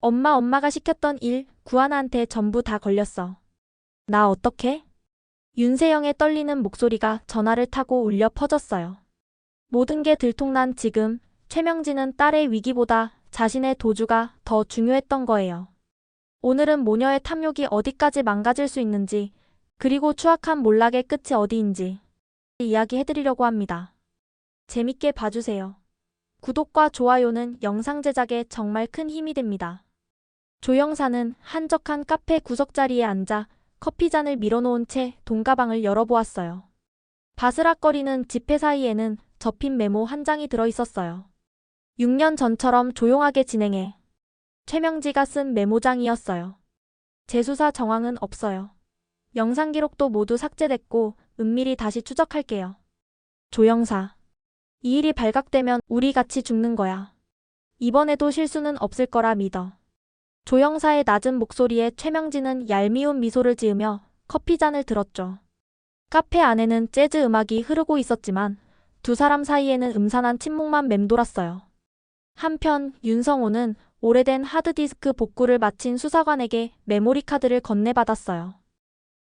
엄마가 시켰던 일, 구하나한테 전부 다 걸렸어. 나 어떡해? 윤세영의 떨리는 목소리가 전화를 타고 울려 퍼졌어요. 모든 게 들통난 지금 최명진은 딸의 위기보다 자신의 도주가 더 중요했던 거예요. 오늘은 모녀의 탐욕이 어디까지 망가질 수 있는지, 그리고 추악한 몰락의 끝이 어디인지 이야기해드리려고 합니다. 재밌게 봐주세요. 구독과 좋아요는 영상 제작에 정말 큰 힘이 됩니다. 조영사는 한적한 카페 구석자리에 앉아 커피잔을 밀어놓은 채 돈가방을 열어보았어요. 바스락거리는 지폐 사이에는 접힌 메모 한 장이 들어있었어요. 6년 전처럼 조용하게 진행해. 최명지가 쓴 메모장이었어요. 재수사 정황은 없어요. 영상 기록도 모두 삭제됐고 은밀히 다시 추적할게요. 조영사. 이 일이 발각되면 우리 같이 죽는 거야. 이번에도 실수는 없을 거라 믿어. 조영사의 낮은 목소리에 최명진은 얄미운 미소를 지으며 커피잔을 들었죠. 카페 안에는 재즈 음악이 흐르고 있었지만 두 사람 사이에는 음산한 침묵만 맴돌았어요. 한편 윤성호는 오래된 하드디스크 복구를 마친 수사관에게 메모리 카드를 건네받았어요.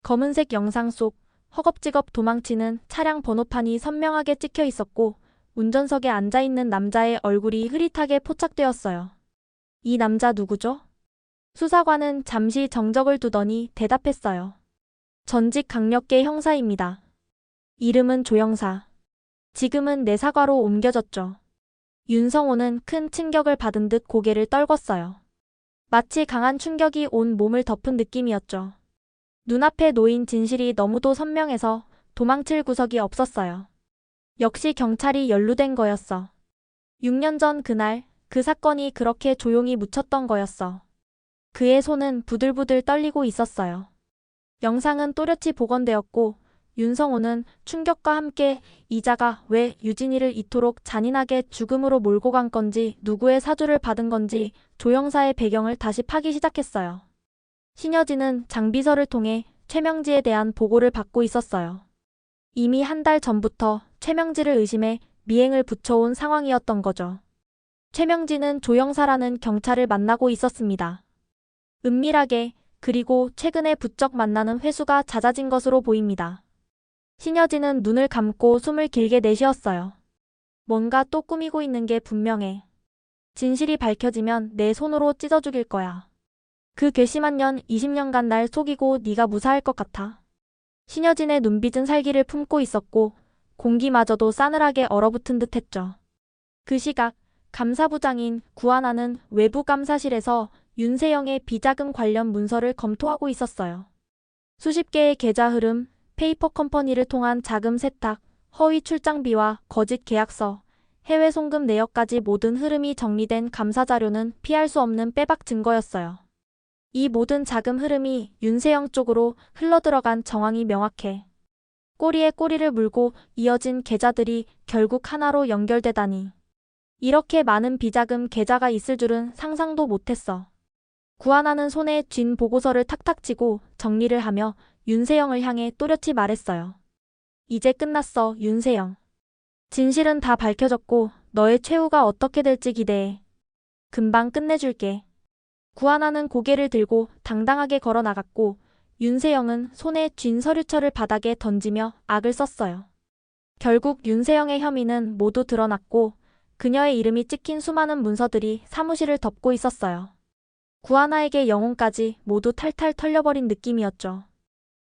검은색 영상 속 허겁지겁 도망치는 차량 번호판이 선명하게 찍혀 있었고 운전석에 앉아있는 남자의 얼굴이 흐릿하게 포착되었어요. 이 남자 누구죠? 수사관은 잠시 정적을 두더니 대답했어요. 전직 강력계 형사입니다. 이름은 조영사. 지금은 내 사과로 옮겨졌죠. 윤성호는 큰 충격을 받은 듯 고개를 떨궜어요. 마치 강한 충격이 온 몸을 덮은 느낌이었죠. 눈앞에 놓인 진실이 너무도 선명해서 도망칠 구석이 없었어요. 역시 경찰이 연루된 거였어. 6년 전 그날 그 사건이 그렇게 조용히 묻혔던 거였어. 그의 손은 부들부들 떨리고 있었어요. 영상은 또렷이 복원되었고 윤성호는 충격과 함께 이자가 왜 유진이를 이토록 잔인하게 죽음으로 몰고 간 건지, 누구의 사주를 받은 건지 조영사의 배경을 다시 파기 시작했어요. 신여진은 장비서를 통해 최명지에 대한 보고를 받고 있었어요. 이미 한 달 전부터 최명지를 의심해 미행을 붙여온 상황이었던 거죠. 최명지는 조영사라는 경찰을 만나고 있었습니다. 은밀하게, 그리고 최근에 부쩍 만나는 횟수가 잦아진 것으로 보입니다. 신여진은 눈을 감고 숨을 길게 내쉬었어요. 뭔가 또 꾸미고 있는 게 분명해. 진실이 밝혀지면 내 손으로 찢어 죽일 거야. 그 괘씸한 년 20년간 날 속이고 네가 무사할 것 같아. 신여진의 눈빛은 살기를 품고 있었고 공기마저도 싸늘하게 얼어붙은 듯했죠. 그 시각 감사부장인 구하나는 외부 감사실에서 윤세영의 비자금 관련 문서를 검토하고 있었어요. 수십 개의 계좌 흐름, 페이퍼 컴퍼니를 통한 자금 세탁, 허위 출장비와 거짓 계약서, 해외 송금 내역까지 모든 흐름이 정리된 감사 자료는 피할 수 없는 빼박 증거였어요. 이 모든 자금 흐름이 윤세영 쪽으로 흘러들어간 정황이 명확해. 꼬리에 꼬리를 물고 이어진 계좌들이 결국 하나로 연결되다니. 이렇게 많은 비자금 계좌가 있을 줄은 상상도 못했어. 구하나는 손에 쥔 보고서를 탁탁 치고 정리를 하며 윤세영을 향해 또렷이 말했어요. 이제 끝났어, 윤세영. 진실은 다 밝혀졌고 너의 최후가 어떻게 될지 기대해. 금방 끝내줄게. 구하나는 고개를 들고 당당하게 걸어 나갔고 윤세영은 손에 쥔 서류철을 바닥에 던지며 악을 썼어요. 결국 윤세영의 혐의는 모두 드러났고 그녀의 이름이 찍힌 수많은 문서들이 사무실을 덮고 있었어요. 구하나에게 영혼까지 모두 탈탈 털려버린 느낌이었죠.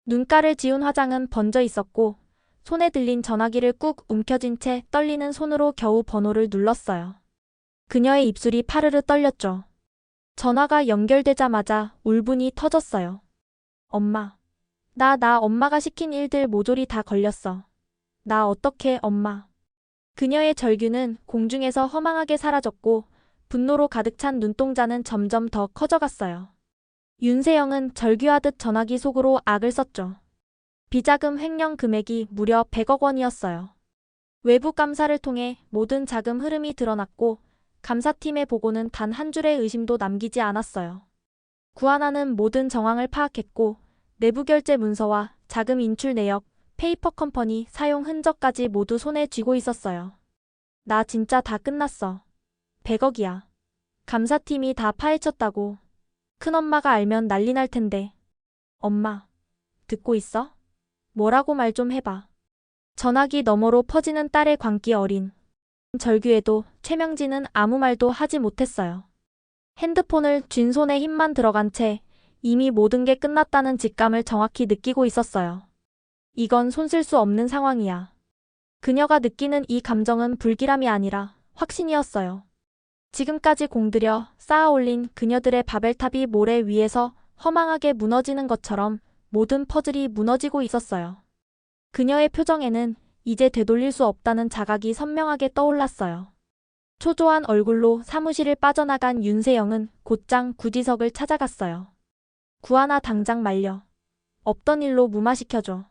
눈가를 지운 화장은 번져 있었고 손에 들린 전화기를 꾹 움켜쥔 채 떨리는 손으로 겨우 번호를 눌렀어요. 그녀의 입술이 파르르 떨렸죠. 전화가 연결되자마자 울분이 터졌어요. 엄마. 나 엄마가 시킨 일들 모조리 다 걸렸어. 나 어떡해, 엄마. 그녀의 절규는 공중에서 허망하게 사라졌고 분노로 가득 찬 눈동자는 점점 더 커져갔어요. 윤세영은 절규하듯 전화기 속으로 악을 썼죠. 비자금 횡령 금액이 무려 100억 원이었어요. 외부 감사를 통해 모든 자금 흐름이 드러났고 감사팀의 보고는 단 한 줄의 의심도 남기지 않았어요. 구하나는 모든 정황을 파악했고 내부 결제 문서와 자금 인출 내역, 페이퍼 컴퍼니 사용 흔적까지 모두 손에 쥐고 있었어요. 나 진짜 다 끝났어. 100억이야. 감사팀이 다 파헤쳤다고. 큰엄마가 알면 난리 날 텐데. 엄마, 듣고 있어? 뭐라고 말 좀 해봐. 전화기 너머로 퍼지는 딸의 광기 어린 절규에도 최명진은 아무 말도 하지 못했어요. 핸드폰을 쥔 손에 힘만 들어간 채 이미 모든 게 끝났다는 직감을 정확히 느끼고 있었어요. 이건 손쓸 수 없는 상황이야. 그녀가 느끼는 이 감정은 불길함이 아니라 확신이었어요. 지금까지 공들여 쌓아올린 그녀들의 바벨탑이 모래 위에서 허망하게 무너지는 것처럼 모든 퍼즐이 무너지고 있었어요. 그녀의 표정에는 이제 되돌릴 수 없다는 자각이 선명하게 떠올랐어요. 초조한 얼굴로 사무실을 빠져나간 윤세영은 곧장 구지석을 찾아갔어요. 구하나 당장 말려. 없던 일로 무마시켜줘.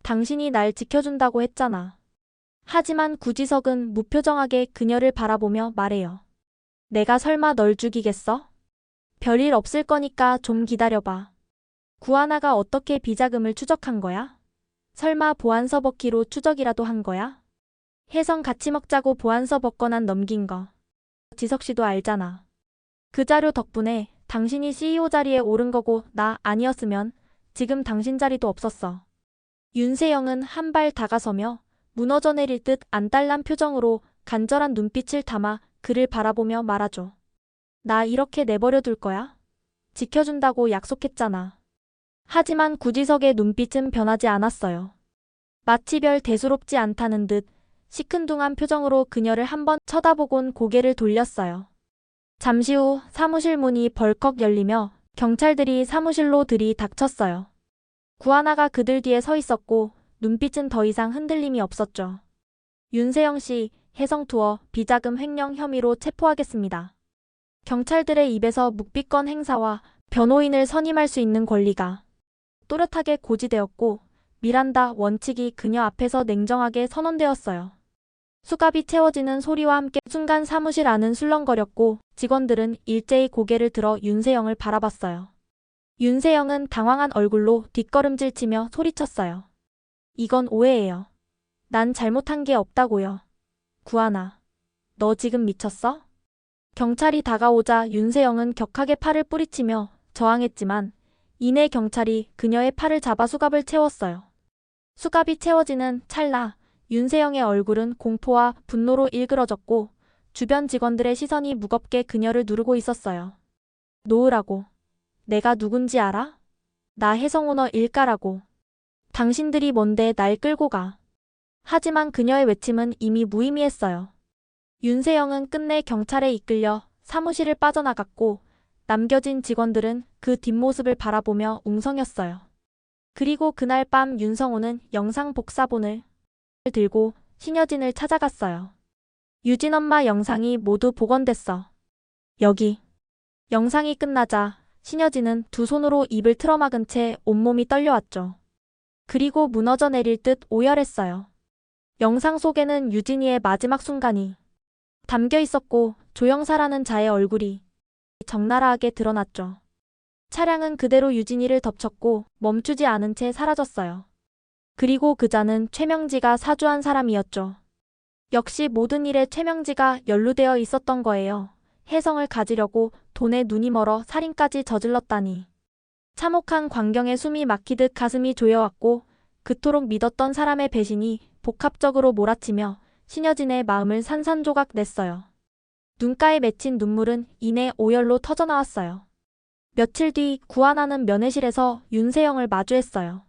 당신이 날 지켜준다고 했잖아. 하지만 구지석은 무표정하게 그녀를 바라보며 말해요. 내가 설마 널 죽이겠어? 별일 없을 거니까 좀 기다려봐. 구하나가 어떻게 비자금을 추적한 거야? 설마 보안서 벗기로 추적이라도 한 거야? 혜성 같이 먹자고 보안서 벗거난 넘긴 거. 지석 씨도 알잖아. 그 자료 덕분에 당신이 CEO 자리에 오른 거고 나 아니었으면 지금 당신 자리도 없었어. 윤세영은 한 발 다가서며 무너져 내릴 듯 안달난 표정으로 간절한 눈빛을 담아 그를 바라보며 말하죠. 나 이렇게 내버려 둘 거야? 지켜준다고 약속했잖아. 하지만 구지석의 눈빛은 변하지 않았어요. 마치 별 대수롭지 않다는 듯 시큰둥한 표정으로 그녀를 한번 쳐다보곤 고개를 돌렸어요. 잠시 후 사무실 문이 벌컥 열리며 경찰들이 사무실로 들이닥쳤어요. 구하나가 그들 뒤에 서 있었고 눈빛은 더 이상 흔들림이 없었죠. 윤세영 씨, 혜성투어 비자금 횡령 혐의로 체포하겠습니다. 경찰들의 입에서 묵비권 행사와 변호인을 선임할 수 있는 권리가 또렷하게 고지되었고 미란다 원칙이 그녀 앞에서 냉정하게 선언되었어요. 수갑이 채워지는 소리와 함께 순간 사무실 안은 술렁거렸고 직원들은 일제히 고개를 들어 윤세영을 바라봤어요. 윤세영은 당황한 얼굴로 뒷걸음질치며 소리쳤어요. 이건 오해예요. 난 잘못한 게 없다고요. 구하나, 너 지금 미쳤어? 경찰이 다가오자 윤세영은 격하게 팔을 뿌리치며 저항했지만 이내 경찰이 그녀의 팔을 잡아 수갑을 채웠어요. 수갑이 채워지는 찰나 윤세영의 얼굴은 공포와 분노로 일그러졌고 주변 직원들의 시선이 무겁게 그녀를 누르고 있었어요. 놓으라고. 내가 누군지 알아? 나 혜성오너 일가라고. 당신들이 뭔데 날 끌고 가. 하지만 그녀의 외침은 이미 무의미했어요. 윤세영은 끝내 경찰에 이끌려 사무실을 빠져나갔고 남겨진 직원들은 그 뒷모습을 바라보며 웅성였어요. 그리고 그날 밤 윤성호는 영상 복사본을 들고 신여진을 찾아갔어요. 유진 엄마 영상이 모두 복원됐어. 여기. 영상이 끝나자 신여진은 두 손으로 입을 틀어막은 채 온몸이 떨려왔죠. 그리고 무너져 내릴 듯 오열했어요. 영상 속에는 유진이의 마지막 순간이 담겨 있었고 조영사라는 자의 얼굴이 적나라하게 드러났죠. 차량은 그대로 유진이를 덮쳤고 멈추지 않은 채 사라졌어요. 그리고 그 자는 최명지가 사주한 사람이었죠. 역시 모든 일에 최명지가 연루되어 있었던 거예요. 혜성을 가지려고 돈에 눈이 멀어 살인까지 저질렀다니. 참혹한 광경에 숨이 막히듯 가슴이 조여왔고 그토록 믿었던 사람의 배신이 복합적으로 몰아치며 신여진의 마음을 산산조각 냈어요. 눈가에 맺힌 눈물은 이내 오열로 터져나왔어요. 며칠 뒤 구하나는 면회실에서 윤세영을 마주했어요.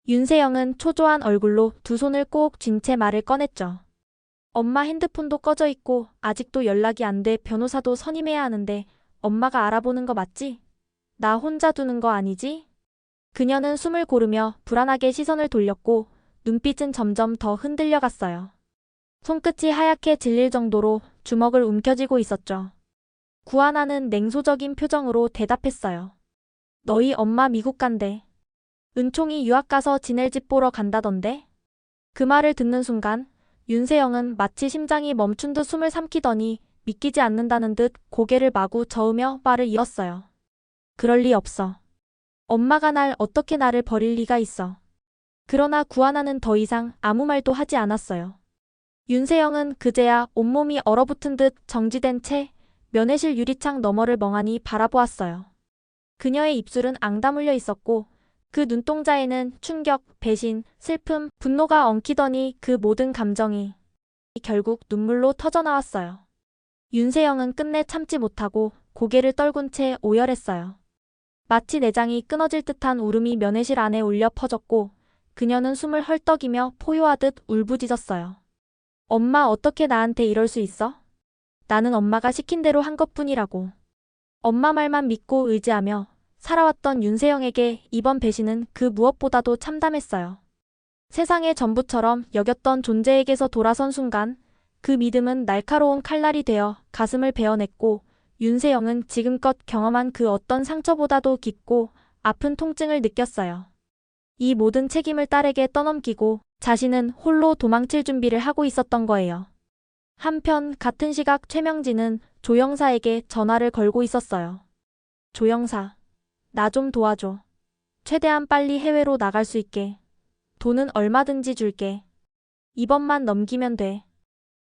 윤세영은 초조한 얼굴로 두 손을 꼭 쥔 채 말을 꺼냈죠. 엄마 핸드폰도 꺼져 있고 아직도 연락이 안 돼. 변호사도 선임해야 하는데 엄마가 알아보는 거 맞지? 나 혼자 두는 거 아니지? 그녀는 숨을 고르며 불안하게 시선을 돌렸고 눈빛은 점점 더 흔들려 갔어요. 손끝이 하얗게 질릴 정도로 주먹을 움켜쥐고 있었죠. 구하나는 냉소적인 표정으로 대답했어요. 너희 엄마 미국 간대. 은총이 유학 가서 지낼 집 보러 간다던데? 그 말을 듣는 순간 윤세영은 마치 심장이 멈춘 듯 숨을 삼키더니 믿기지 않는다는 듯 고개를 마구 저으며 말을 이었어요. 그럴 리 없어. 엄마가 어떻게 나를 버릴 리가 있어. 그러나 구하나는 더 이상 아무 말도 하지 않았어요. 윤세영은 그제야 온몸이 얼어붙은 듯 정지된 채 면회실 유리창 너머를 멍하니 바라보았어요. 그녀의 입술은 앙다물려 있었고 그 눈동자에는 충격, 배신, 슬픔, 분노가 엉키더니 그 모든 감정이 결국 눈물로 터져나왔어요. 윤세영은 끝내 참지 못하고 고개를 떨군 채 오열했어요. 마치 내장이 끊어질 듯한 울음이 면회실 안에 울려 퍼졌고 그녀는 숨을 헐떡이며 포효하듯 울부짖었어요. 엄마, 어떻게 나한테 이럴 수 있어? 나는 엄마가 시킨 대로 한 것뿐이라고. 엄마 말만 믿고 의지하며 살아왔던 윤세영에게 이번 배신은 그 무엇보다도 참담했어요. 세상의 전부처럼 여겼던 존재에게서 돌아선 순간 그 믿음은 날카로운 칼날이 되어 가슴을 베어냈고 윤세영은 지금껏 경험한 그 어떤 상처보다도 깊고 아픈 통증을 느꼈어요. 이 모든 책임을 딸에게 떠넘기고 자신은 홀로 도망칠 준비를 하고 있었던 거예요. 한편 같은 시각 최명진은 조영사에게 전화를 걸고 있었어요. 조영사, 나 좀 도와줘. 최대한 빨리 해외로 나갈 수 있게. 돈은 얼마든지 줄게. 이번만 넘기면 돼.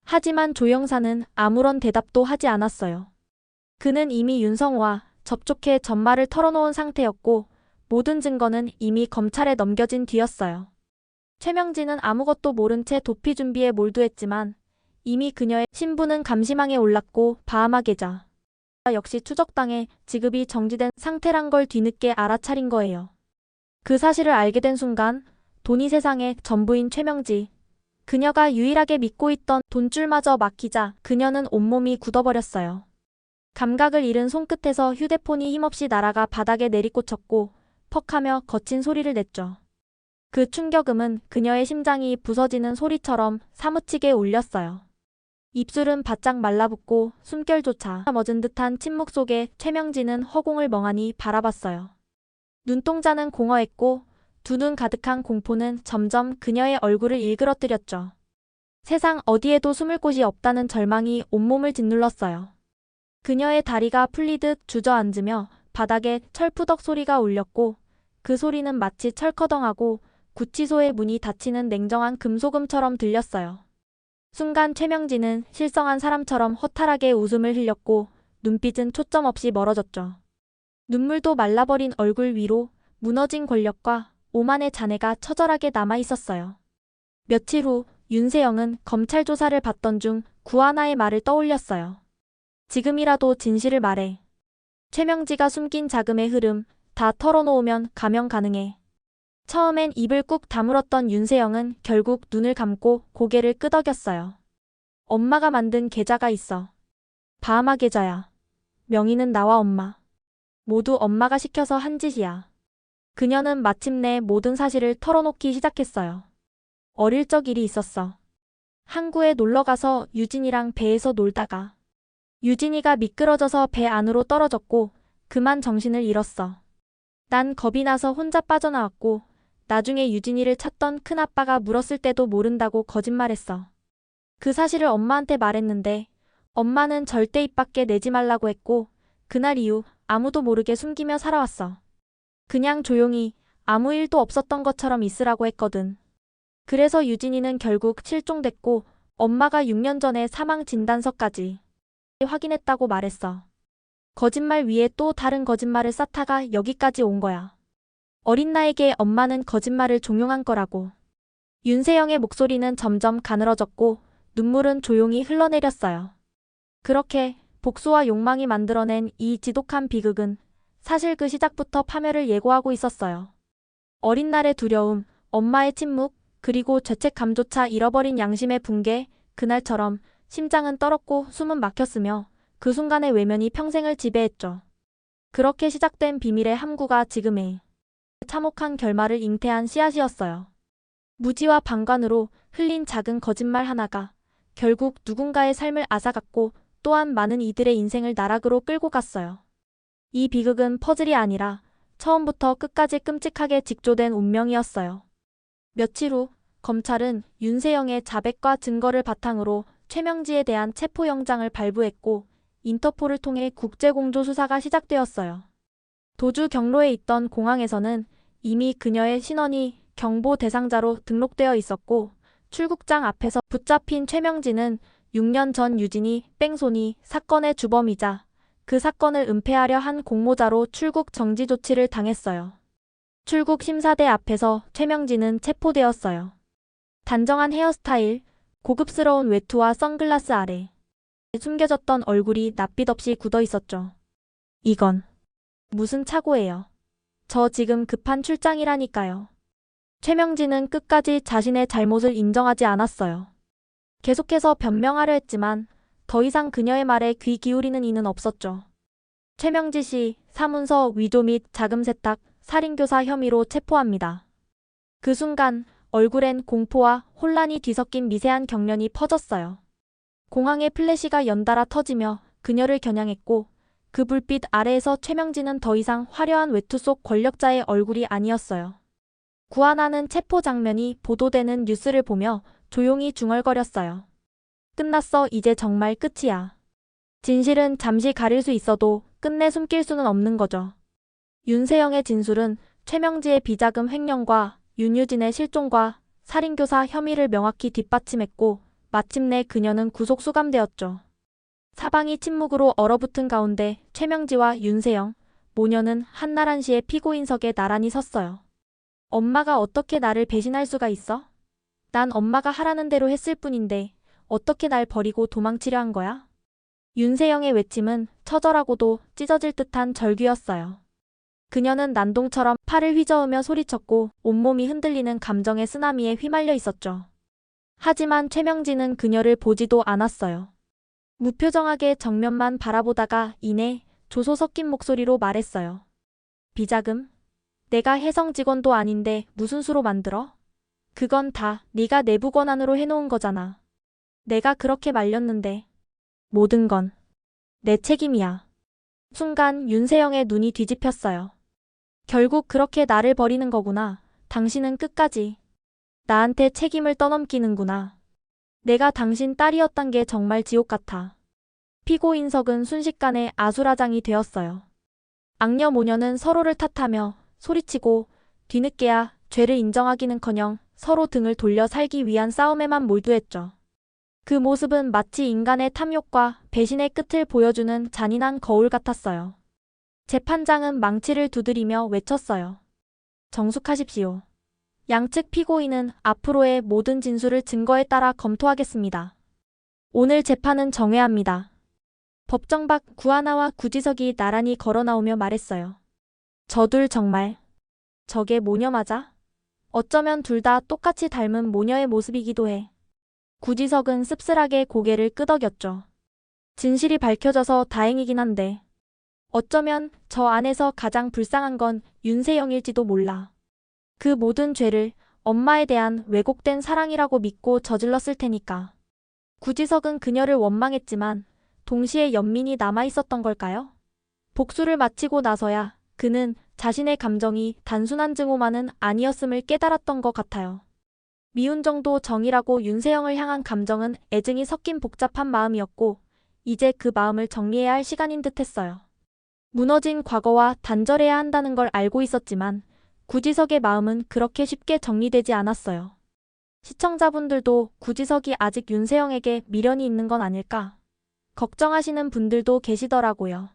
하지만 조영사는 아무런 대답도 하지 않았어요. 그는 이미 윤성호와 접촉해 전말을 털어놓은 상태였고 모든 증거는 이미 검찰에 넘겨진 뒤였어요. 최명진은 아무것도 모른 채 도피 준비에 몰두했지만 이미 그녀의 신분은 감시망에 올랐고 바하마 계좌 역시 추적당해 지급이 정지된 상태란 걸 뒤늦게 알아차린 거예요. 그 사실을 알게 된 순간 돈이 세상의 전부인 최명지, 그녀가 유일하게 믿고 있던 돈줄마저 막히자 그녀는 온몸이 굳어버렸어요. 감각을 잃은 손끝에서 휴대폰이 힘없이 날아가 바닥에 내리꽂혔고 퍽하며 거친 소리를 냈죠. 그 충격음은 그녀의 심장이 부서지는 소리처럼 사무치게 울렸어요. 입술은 바짝 말라붙고 숨결조차 멎은 듯한 침묵 속에 최명진은 허공을 멍하니 바라봤어요. 눈동자는 공허했고 두 눈 가득한 공포는 점점 그녀의 얼굴을 일그러뜨렸죠. 세상 어디에도 숨을 곳이 없다는 절망이 온몸을 짓눌렀어요. 그녀의 다리가 풀리듯 주저앉으며 바닥에 철푸덕 소리가 울렸고 그 소리는 마치 철커덩하고 구치소의 문이 닫히는 냉정한 금소금처럼 들렸어요. 순간 최명진은 실성한 사람처럼 허탈하게 웃음을 흘렸고 눈빛은 초점 없이 멀어졌죠. 눈물도 말라버린 얼굴 위로 무너진 권력과 오만의 잔해가 처절하게 남아있었어요. 며칠 후 윤세영은 검찰 조사를 받던 중 구하나의 말을 떠올렸어요. 지금이라도 진실을 말해. 최명지가 숨긴 자금의 흐름 다 털어놓으면 감형 가능해. 처음엔 입을 꾹 다물었던 윤세영은 결국 눈을 감고 고개를 끄덕였어요. 엄마가 만든 계좌가 있어. 바하마 계좌야. 명의는 나와 엄마. 모두 엄마가 시켜서 한 짓이야. 그녀는 마침내 모든 사실을 털어놓기 시작했어요. 어릴 적 일이 있었어. 항구에 놀러가서 유진이랑 배에서 놀다가 유진이가 미끄러져서 배 안으로 떨어졌고 그만 정신을 잃었어. 난 겁이 나서 혼자 빠져나왔고 나중에 유진이를 찾던 큰아빠가 물었을 때도 모른다고 거짓말했어. 그 사실을 엄마한테 말했는데 엄마는 절대 입 밖에 내지 말라고 했고 그날 이후 아무도 모르게 숨기며 살아왔어. 그냥 조용히 아무 일도 없었던 것처럼 있으라고 했거든. 그래서 유진이는 결국 실종됐고 엄마가 6년 전에 사망 진단서까지 확인했다고 말했어. 거짓말 위에 또 다른 거짓말을 쌓다가 여기까지 온 거야. 어린 나에게 엄마는 거짓말을 종용한 거라고. 윤세영의 목소리는 점점 가늘어졌고 눈물은 조용히 흘러내렸어요. 그렇게 복수와 욕망이 만들어낸 이 지독한 비극은 사실 그 시작부터 파멸을 예고하고 있었어요. 어린 날의 두려움, 엄마의 침묵, 그리고 죄책감조차 잃어버린 양심의 붕괴, 그날처럼 심장은 떨었고 숨은 막혔으며 그 순간의 외면이 평생을 지배했죠. 그렇게 시작된 비밀의 함구가 지금의 참혹한 결말을 잉태한 씨앗이었어요. 무지와 방관으로 흘린 작은 거짓말 하나가 결국 누군가의 삶을 앗아갔고 또한 많은 이들의 인생을 나락으로 끌고 갔어요. 이 비극은 퍼즐이 아니라 처음부터 끝까지 끔찍하게 직조된 운명이었어요. 며칠 후 검찰은 윤세영의 자백과 증거를 바탕으로 최명지에 대한 체포영장을 발부했고 인터폴을 통해 국제공조 수사가 시작되었어요. 도주 경로에 있던 공항에서는 이미 그녀의 신원이 경보 대상자로 등록되어 있었고 출국장 앞에서 붙잡힌 최명지는 6년 전 유진이 뺑소니 사건의 주범이자 그 사건을 은폐하려 한 공모자로 출국 정지 조치를 당했어요. 출국 심사대 앞에서 최명진은 체포되었어요. 단정한 헤어스타일, 고급스러운 외투와 선글라스 아래 숨겨졌던 얼굴이 낯빛 없이 굳어 있었죠. 이건 무슨 착오예요? 저 지금 급한 출장이라니까요. 최명진은 끝까지 자신의 잘못을 인정하지 않았어요. 계속해서 변명하려 했지만 더 이상 그녀의 말에 귀 기울이는 이는 없었죠. 최명지 씨 사문서 위조 및 자금 세탁, 살인교사 혐의로 체포합니다. 그 순간 얼굴엔 공포와 혼란이 뒤섞인 미세한 경련이 퍼졌어요. 공황의 플래시가 연달아 터지며 그녀를 겨냥했고 그 불빛 아래에서 최명진은 더 이상 화려한 외투 속 권력자의 얼굴이 아니었어요. 구하나는 체포 장면이 보도되는 뉴스를 보며 조용히 중얼거렸어요. 끝났어. 이제 정말 끝이야. 진실은 잠시 가릴 수 있어도 끝내 숨길 수는 없는 거죠. 윤세영의 진술은 최명지의 비자금 횡령과 윤유진의 실종과 살인교사 혐의를 명확히 뒷받침했고 마침내 그녀는 구속 수감되었죠. 사방이 침묵으로 얼어붙은 가운데 최명지와 윤세영, 모녀는 한날 한시에 피고인석에 나란히 섰어요. 엄마가 어떻게 나를 배신할 수가 있어? 난 엄마가 하라는 대로 했을 뿐인데 어떻게 날 버리고 도망치려 한 거야? 윤세영의 외침은 처절하고도 찢어질 듯한 절규였어요. 그녀는 난동처럼 팔을 휘저으며 소리쳤고 온몸이 흔들리는 감정의 쓰나미에 휘말려 있었죠. 하지만 최명진은 그녀를 보지도 않았어요. 무표정하게 정면만 바라보다가 이내 조소 섞인 목소리로 말했어요. 비자금? 내가 혜성 직원도 아닌데 무슨 수로 만들어? 그건 다 네가 내부 권한으로 해놓은 거잖아. 내가 그렇게 말렸는데 모든 건 내 책임이야. 순간 윤세영의 눈이 뒤집혔어요. 결국 그렇게 나를 버리는 거구나. 당신은 끝까지 나한테 책임을 떠넘기는구나. 내가 당신 딸이었단 게 정말 지옥 같아. 피고인석은 순식간에 아수라장이 되었어요. 악녀 모녀는 서로를 탓하며 소리치고 뒤늦게야 죄를 인정하기는커녕 서로 등을 돌려 살기 위한 싸움에만 몰두했죠. 그 모습은 마치 인간의 탐욕과 배신의 끝을 보여주는 잔인한 거울 같았어요. 재판장은 망치를 두드리며 외쳤어요. 정숙하십시오. 양측 피고인은 앞으로의 모든 진술을 증거에 따라 검토하겠습니다. 오늘 재판은 정회합니다. 법정 밖 구하나와 구지석이 나란히 걸어나오며 말했어요. 저둘 정말 저게 모녀 맞아? 어쩌면 둘 다 똑같이 닮은 모녀의 모습이기도 해. 구지석은 씁쓸하게 고개를 끄덕였죠. 진실이 밝혀져서 다행이긴 한데 어쩌면 저 안에서 가장 불쌍한 건 윤세영일지도 몰라. 그 모든 죄를 엄마에 대한 왜곡된 사랑이라고 믿고 저질렀을 테니까. 구지석은 그녀를 원망했지만 동시에 연민이 남아있었던 걸까요? 복수를 마치고 나서야 그는 자신의 감정이 단순한 증오만은 아니었음을 깨달았던 것 같아요. 미운 정도 정이라고 윤세영을 향한 감정은 애증이 섞인 복잡한 마음이었고 이제 그 마음을 정리해야 할 시간인 듯했어요. 무너진 과거와 단절해야 한다는 걸 알고 있었지만 구지석의 마음은 그렇게 쉽게 정리되지 않았어요. 시청자분들도 구지석이 아직 윤세영에게 미련이 있는 건 아닐까? 걱정하시는 분들도 계시더라고요.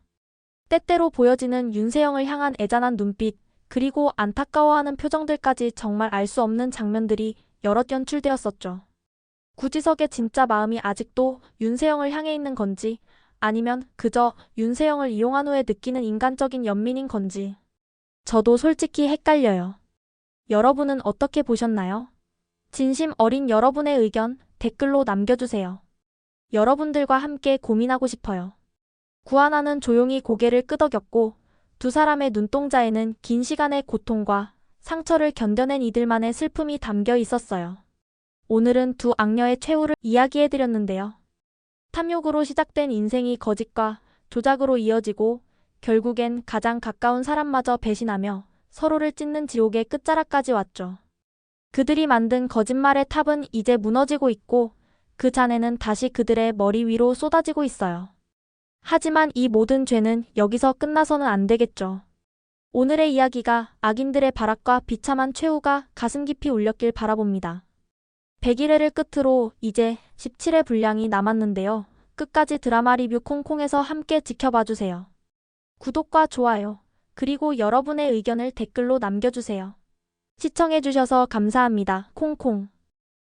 때때로 보여지는 윤세영을 향한 애잔한 눈빛, 그리고 안타까워하는 표정들까지 정말 알 수 없는 장면들이 여럿 연출되었었죠. 구지석의 진짜 마음이 아직도 윤세영을 향해 있는 건지 아니면 그저 윤세영을 이용한 후에 느끼는 인간적인 연민인 건지 저도 솔직히 헷갈려요. 여러분은 어떻게 보셨나요? 진심 어린 여러분의 의견 댓글로 남겨주세요. 여러분들과 함께 고민하고 싶어요. 구하나는 조용히 고개를 끄덕였고 두 사람의 눈동자에는 긴 시간의 고통과 상처를 견뎌낸 이들만의 슬픔이 담겨 있었어요. 오늘은 두 악녀의 최후를 이야기해드렸는데요. 탐욕으로 시작된 인생이 거짓과 조작으로 이어지고 결국엔 가장 가까운 사람마저 배신하며 서로를 찢는 지옥의 끝자락까지 왔죠. 그들이 만든 거짓말의 탑은 이제 무너지고 있고 그 잔해는 다시 그들의 머리 위로 쏟아지고 있어요. 하지만 이 모든 죄는 여기서 끝나서는 안 되겠죠. 오늘의 이야기가 악인들의 발악과 비참한 최후가 가슴 깊이 울렸길 바라봅니다. 101회를 끝으로 이제 17회 분량이 남았는데요. 끝까지 드라마 리뷰 콩콩에서 함께 지켜봐주세요. 구독과 좋아요, 그리고 여러분의 의견을 댓글로 남겨주세요. 시청해주셔서 감사합니다. 콩콩.